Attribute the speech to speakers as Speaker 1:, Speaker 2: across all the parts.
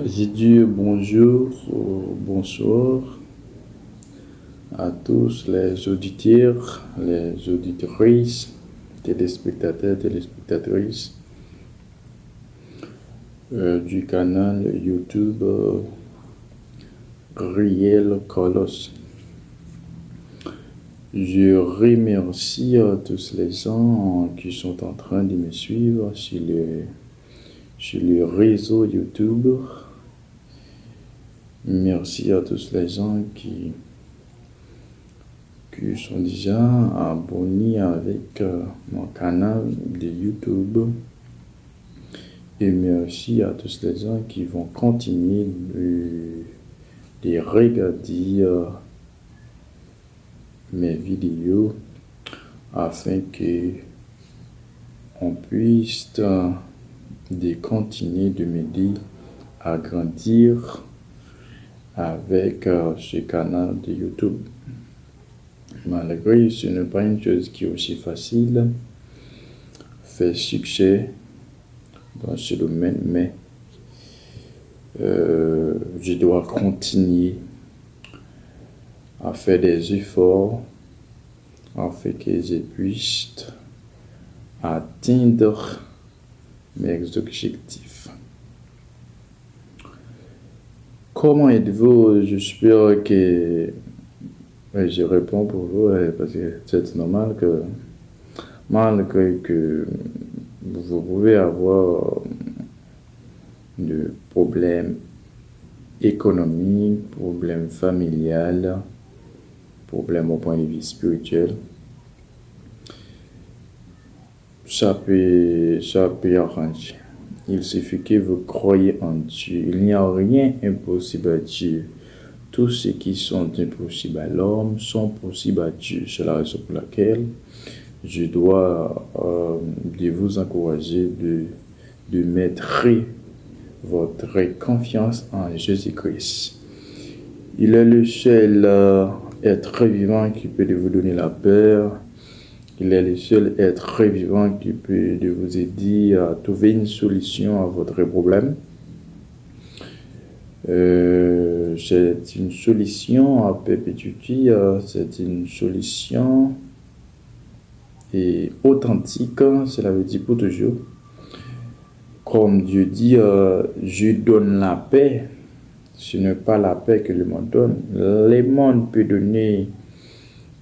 Speaker 1: J'ai dit bonjour ou bonsoir à tous les auditeurs, les auditrices, téléspectateurs, téléspectatrices du canal YouTube Riel Colos. Je remercie tous les gens qui sont en train de me suivre sur le réseau YouTube. Merci à tous les gens qui sont déjà abonnés avec mon canal de YouTube. Et merci à tous les gens qui vont continuer de regarder mes vidéos afin que on puisse de continuer de m'aider à grandir avec ce canal de YouTube. Malgré ce n'est pas une chose qui est aussi facile, faire succès dans ce domaine, mais je dois continuer à faire des efforts afin que je puisse atteindre mes objectifs. Comment êtes-vous? J'espère que je réponds pour vous parce que c'est normal que malgré que vous pouvez avoir des problèmes économiques, problèmes familiales, problèmes au point de vue spirituel, ça peut arranger. Il suffit que vous croyez en Dieu. Il n'y a rien impossible à Dieu. Tous ceux qui sont impossibles à l'homme sont possibles à Dieu. C'est la raison pour laquelle je dois de vous encourager de mettre votre confiance en Jésus-Christ. Il est le seul être vivant qui peut vous donner la paix. Il est le seul être vivant qui peut vous aider à trouver une solution à votre problème. C'est une solution à perpétuité, c'est une solution authentique, cela veut dire pour toujours. Comme Dieu dit, je donne la paix, ce n'est pas la paix que le monde donne. Le monde peut donner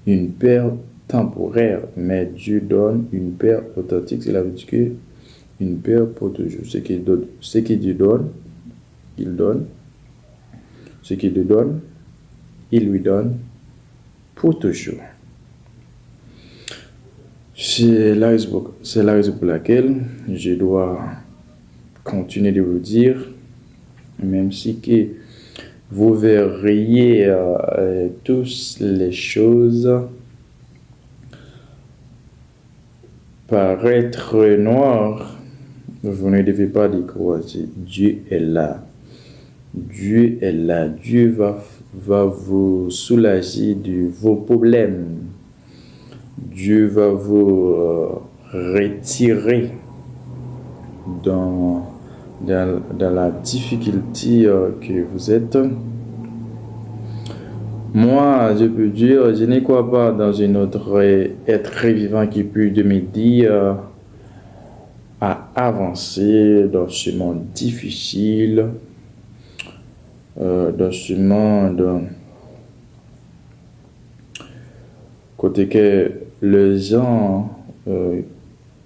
Speaker 1: une paix temporaire, mais Dieu donne une paix authentique, cela veut dire que une paix pour toujours. Ce que Dieu donne, il donne. Ce qu'il te donne, il lui donne pour toujours. C'est la raison pour laquelle je dois continuer de vous dire, même si que vous verriez toutes les choses paraître noires, vous ne devez pas décourager. Dieu est là. Dieu est là. Dieu va vous soulager de vos problèmes. Dieu va vous retirer dans la difficulté que vous êtes. Moi, je peux dire, je ne crois pas dans un autre être vivant qui peut m'aider à avancer dans ce monde difficile. Dans ce monde côté que les gens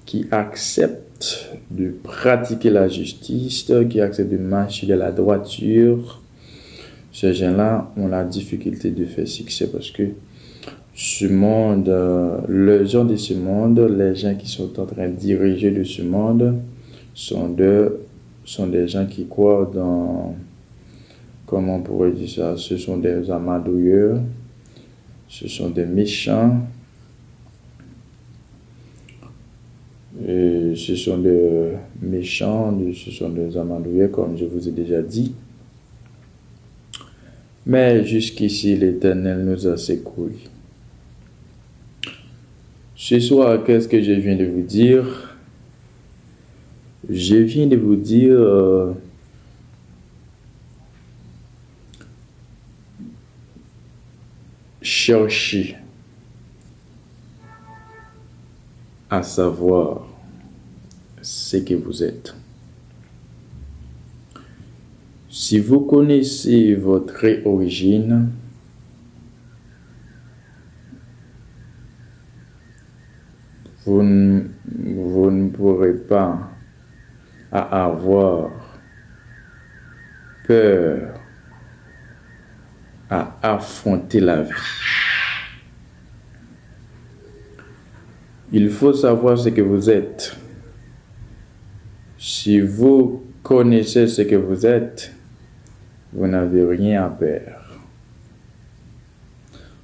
Speaker 1: qui acceptent de pratiquer la justice, qui acceptent de marcher de la droiture, ces gens-là ont la difficulté de faire succès parce que ce monde, les gens de ce monde, les gens qui sont en train de diriger de ce monde sont des gens qui croient dans, comment on pourrait dire ça, ce sont des amadouilleurs, ce sont des méchants, et ce sont des méchants, ce sont des amadouilleurs, comme je vous ai déjà dit. Mais jusqu'ici, l'Éternel nous a secourus. Ce soir, qu'est-ce que je viens de vous dire? Je viens de vous dire cherchez à savoir ce que vous êtes. Si vous connaissez votre vraie origine, vous ne pourrez pas avoir peur à affronter la vie. Il faut savoir ce que vous êtes. Si vous connaissez ce que vous êtes, vous n'avez rien à perdre.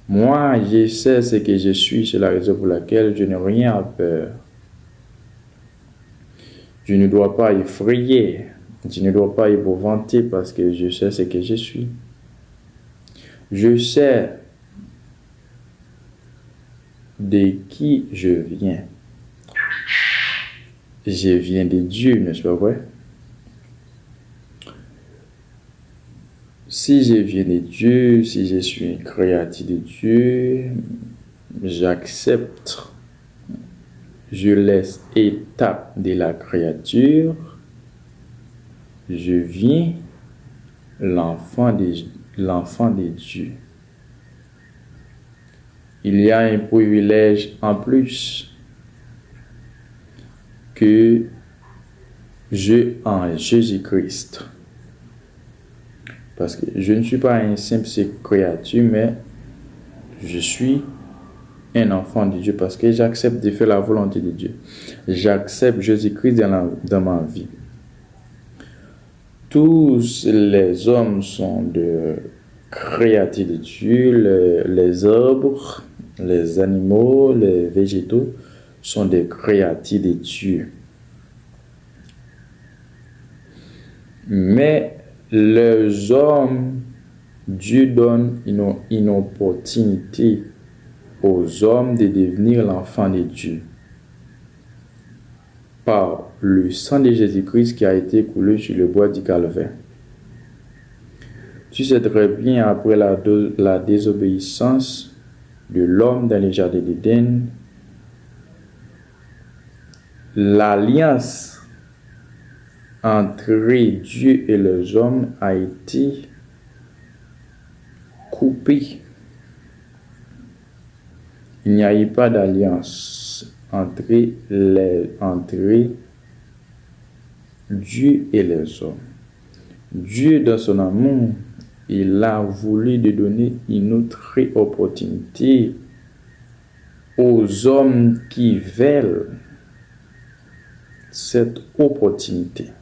Speaker 1: Moi, je sais ce que je suis, c'est la raison pour laquelle je n'ai rien à peur. Je ne dois pas effrayer, je ne dois pas épouvanter parce que je sais ce que je suis. Je sais de qui je viens. Je viens de Dieu, n'est-ce pas vrai? Si je viens de Dieu, si je suis une créature de Dieu, j'accepte, je laisse étape de la créature, je viens l'enfant de Dieu. Il y a un privilège en plus que je en Jésus-Christ. Parce que je ne suis pas une simple créature, mais je suis un enfant de Dieu parce que j'accepte de faire la volonté de Dieu. J'accepte Jésus-Christ dans ma vie. Tous les hommes sont de créatures de Dieu, les arbres, les animaux, les végétaux sont des créatures de Dieu. Mais les hommes, Dieu donne une opportunité aux hommes de devenir l'enfant de Dieu par le sang de Jésus-Christ qui a été coulé sur le bois du Calvaire. Tu sais très bien, après la désobéissance de l'homme dans le jardin d'Éden, l'alliance entre Dieu et les hommes a été coupée. Il n'y a eu pas d'alliance entre Dieu et les hommes. Dieu, dans son amour, il a voulu de donner une autre opportunité aux hommes qui veulent cette opportunité.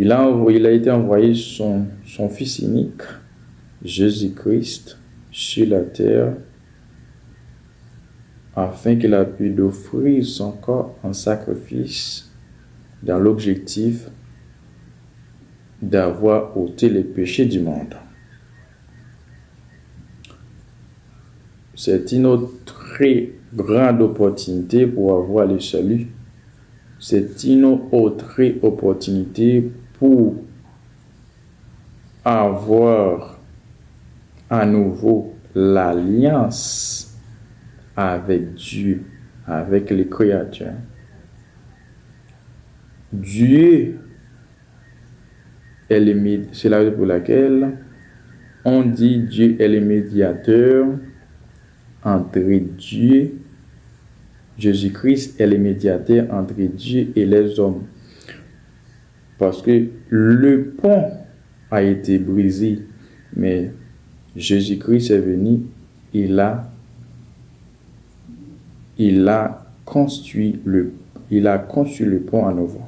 Speaker 1: Il a été envoyé son Fils unique, Jésus-Christ, sur la terre, afin qu'il a pu offrir son corps en sacrifice dans l'objectif d'avoir ôté les péchés du monde. C'est une autre très grande opportunité pour avoir le salut. C'est une autre opportunité pour avoir à nouveau l'alliance avec Dieu, avec les créatures. Dieu c'est la raison pour laquelle on dit Dieu est le médiateur entre Dieu, Jésus-Christ est le médiateur entre Dieu et les hommes. Parce que le pont a été brisé, mais Jésus-Christ est venu, il a construit le pont à nouveau.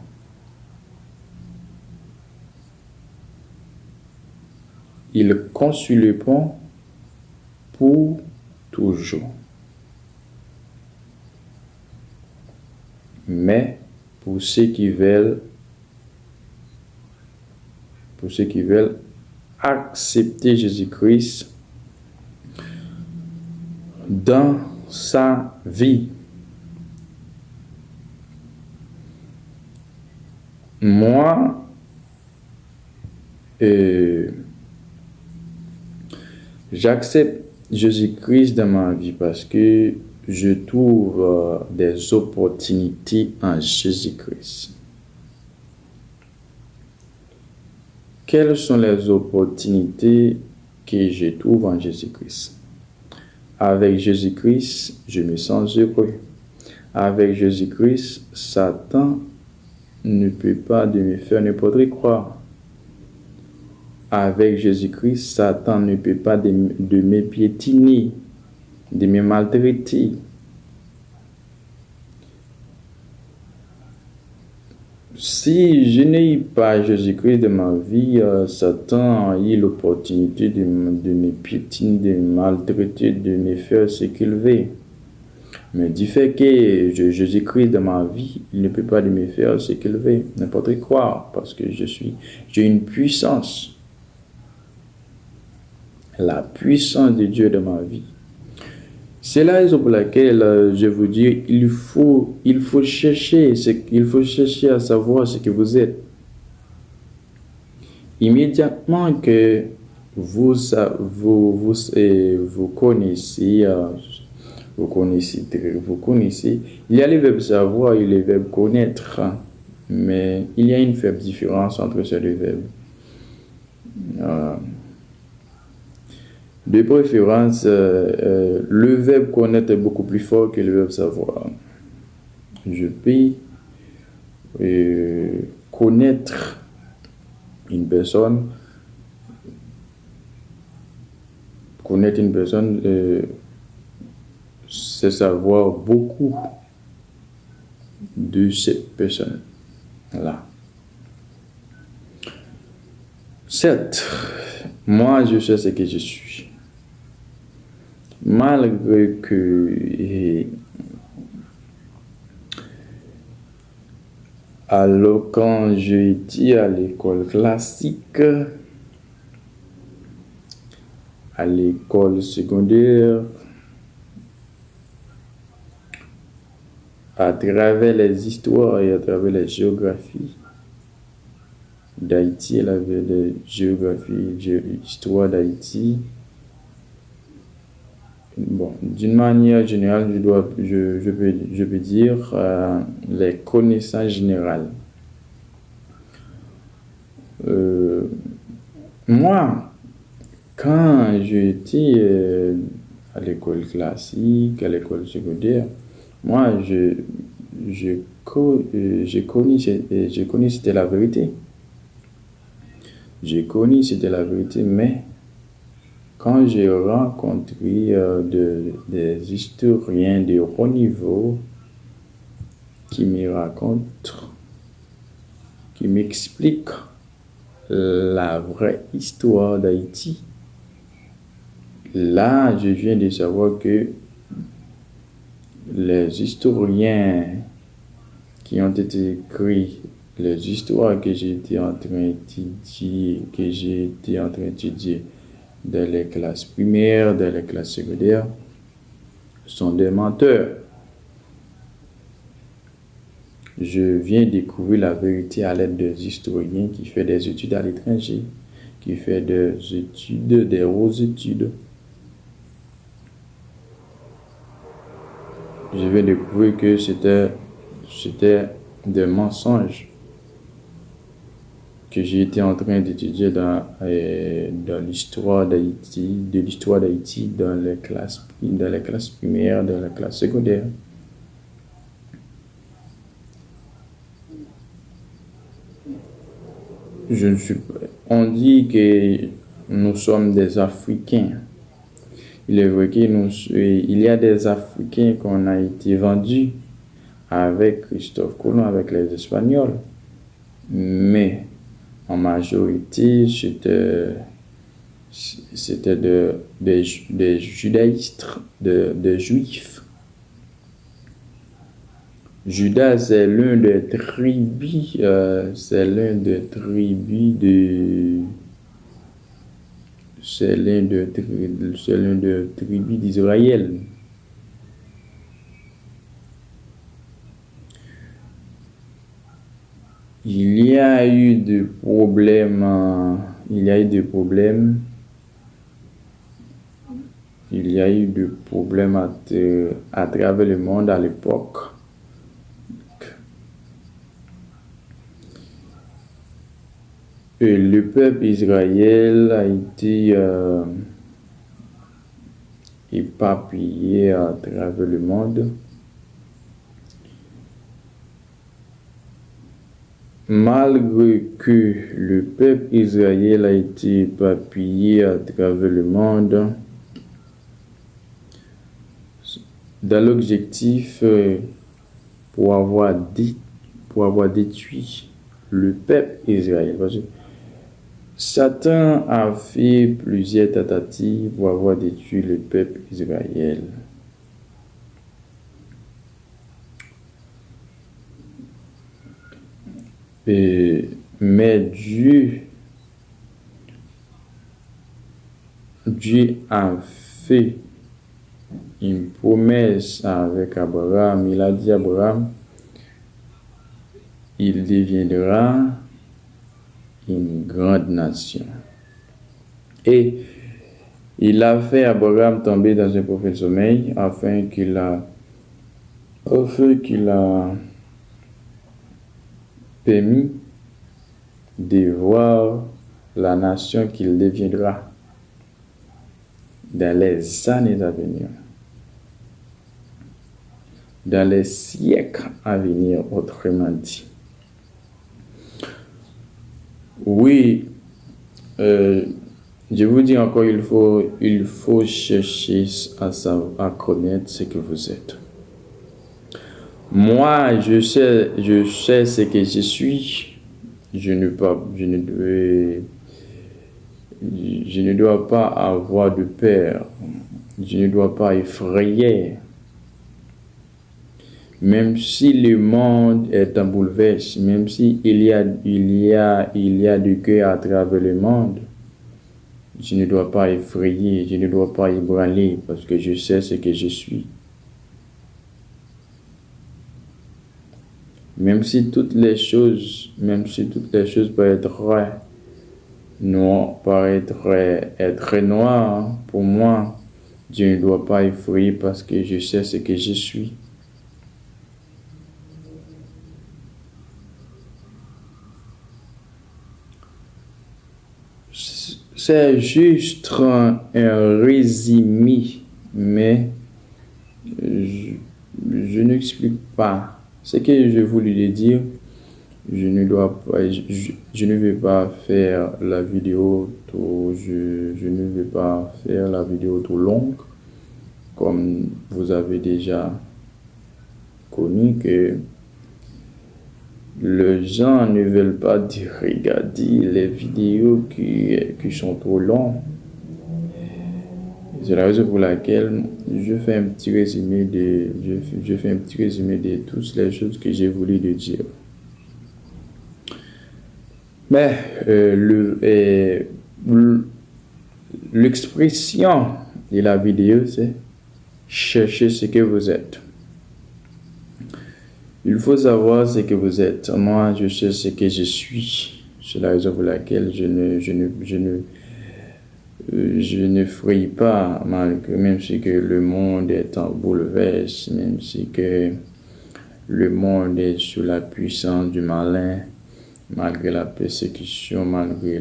Speaker 1: Il construit le pont pour toujours. Mais pour ceux qui veulent accepter Jésus-Christ dans sa vie, moi, J'accepte Jésus-Christ dans ma vie parce que je trouve des opportunités en Jésus-Christ. Quelles sont les opportunités que je trouve en Jésus-Christ? Avec Jésus-Christ, je me sens heureux. Avec Jésus-Christ, Satan ne peut pas de me faire n'importe quoi. Avec Jésus-Christ, Satan ne peut pas de me piétiner, de me maltraiter. Si je n'ai pas Jésus-Christ dans ma vie, Satan a eu l'opportunité de me piétiner, de me maltraiter, de me faire ce qu'il veut. Mais du fait que Jésus-Christ dans ma vie, il ne peut pas de me faire ce qu'il veut, n'importe quoi, parce que j'ai une puissance. La puissance de Dieu dans ma vie. C'est la raison pour laquelle je vous dis, il faut chercher à savoir ce que vous êtes. Immédiatement que vous connaissez, il y a le verbe savoir et le verbe connaître, mais il y a une faible différence entre ces deux verbes. De préférence, le verbe connaître est beaucoup plus fort que le verbe savoir. Je peux connaître une personne. Connaître une personne, c'est savoir beaucoup de cette personne-là. Certes, moi je sais ce que je suis. Malgré que alors quand j'étais à l'école classique, à l'école secondaire, à travers les histoires et à travers les géographies d'Haïti, elle avait des géographies, histoire d'Haïti. Bon, d'une manière générale, je peux dire les connaissances générales. Moi, quand j'étais à l'école classique, à l'école secondaire, moi, je connais c'était la vérité. J'ai connu c'était la vérité, mais quand j'ai rencontré des historiens de haut niveau qui me racontent, qui m'expliquent la vraie histoire d'Haïti, là, je viens de savoir que les historiens qui ont été écrits, les histoires que j'ai été en train d'étudier, dans les classes primaires, dans les classes secondaires, sont des menteurs. Je viens découvrir la vérité à l'aide des historiens qui font des études à l'étranger, qui font des hautes études. Je viens découvrir que c'était des mensonges que j'ai été en train d'étudier dans l'histoire d'Haïti, dans les classes primaires, dans les classes secondaires. On dit que nous sommes des Africains. Il est vrai qu'il y a des Africains qu'on a été vendus avec Christophe Colomb, avec les Espagnols, mais en majorité, c'était des judaïstes, des juifs. Judas, c'est l'un des tribus, d'Israël. Il y a eu des problèmes il y a eu des problèmes à travers le monde à l'époque. Et le peuple Israël a été éparpillé à travers le monde. Malgré que le peuple Israël a été éparpillé à travers le monde, dans l'objectif pour avoir détruit le peuple Israël. Parce que Satan a fait plusieurs tentatives pour avoir détruit le peuple Israël. Mais Dieu a fait une promesse avec Abraham. Il a dit à Abraham, il deviendra une grande nation. Et il a fait Abraham tomber dans un profond sommeil afin qu'il a permis de voir la nation qu'il deviendra dans les années à venir, dans les siècles à venir, autrement dit. Oui, je vous dis encore, il faut chercher à connaître ce que vous êtes. Moi, je sais ce que je suis. Je ne dois pas avoir de peur. Je ne dois pas effrayer. Même si le monde est en bouleversement, même si il y a du cœur à travers le monde, je ne dois pas effrayer, je ne dois pas ébranler parce que je sais ce que je suis. Même si toutes les choses paraîtraient être noires pour moi, je ne dois pas effrayer parce que je sais ce que je suis. C'est juste un résumé, mais je n'explique pas. Ce que je voulais dire, je ne vais pas faire la vidéo je ne vais pas faire la vidéo trop longue, comme vous avez déjà connu que les gens ne veulent pas regarder les vidéos qui sont trop longues. C'est la raison pour laquelle je fais un petit résumé de toutes les choses que j'ai voulu dire. Mais l'expression de la vidéo, c'est chercher ce que vous êtes. Il faut savoir ce que vous êtes. Moi, je sais ce que je suis. C'est la raison pour laquelle je ne fraye pas, malgré, même si que le monde est en bouleversement, même si que le monde est sous la puissance du malin, malgré la persécution, malgré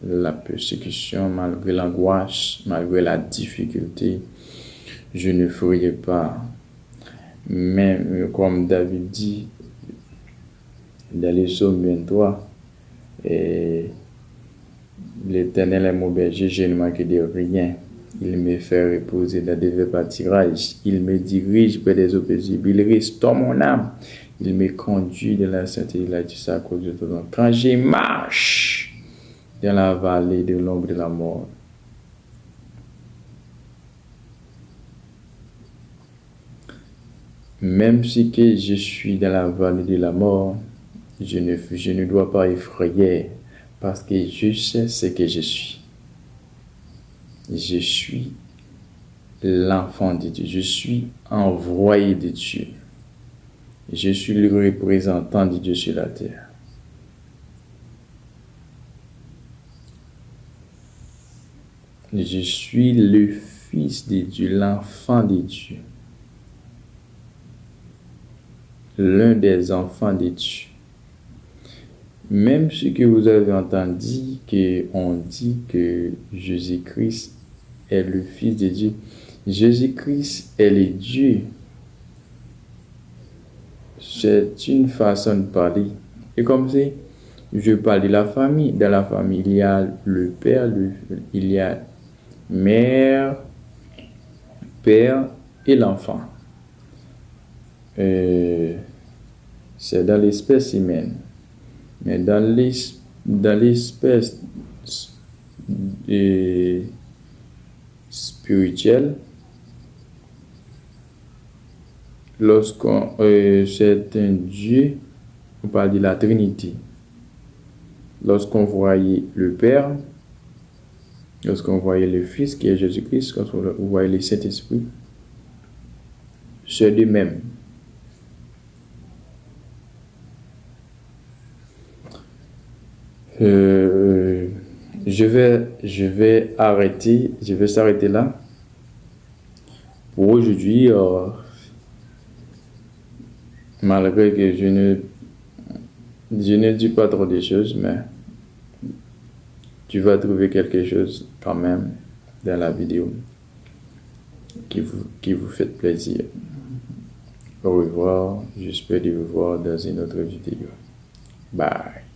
Speaker 1: la persécution, malgré l'angoisse, malgré la difficulté, je ne fraye pas. Même comme David dit dans les psaumes 23, et l'Éternel est mon berger, je ne manque de rien. Il me fait reposer dans des verts pâtirages. Il me dirige près des eaux paisibles. Il restaure mon âme. Il me conduit dans la sainteté de la justice à cause de ton nom. Quand je marche dans la vallée de l'ombre de la mort, même si que je suis dans la vallée de la mort, je ne dois pas effrayer parce que je sais ce que je suis. Je suis l'enfant de Dieu. Je suis envoyé de Dieu. Je suis le représentant de Dieu sur la terre. Je suis le Fils de Dieu, l'enfant de Dieu. L'un des enfants de Dieu. Même ce que vous avez entendu, qu'on dit que Jésus-Christ est le Fils de Dieu. Jésus-Christ est le Dieu. C'est une façon de parler. Et comme c'est, je parle de la famille. Dans la famille, il y a le père, il y a mère, père et l'enfant. C'est dans l'espèce humaine. Mais dans l'espèce spirituelle, lorsqu'on c'est un Dieu, on parle de la Trinité. Lorsqu'on voyait le Père, lorsqu'on voyait le Fils qui est Jésus-Christ, lorsqu'on voyait le Saint-Esprit, c'est lui-même. Je vais s'arrêter là pour aujourd'hui. Malgré que je ne dis pas trop de choses, mais tu vas trouver quelque chose quand même dans la vidéo qui vous fait plaisir. Au revoir, j'espère de vous voir dans une autre vidéo. Bye.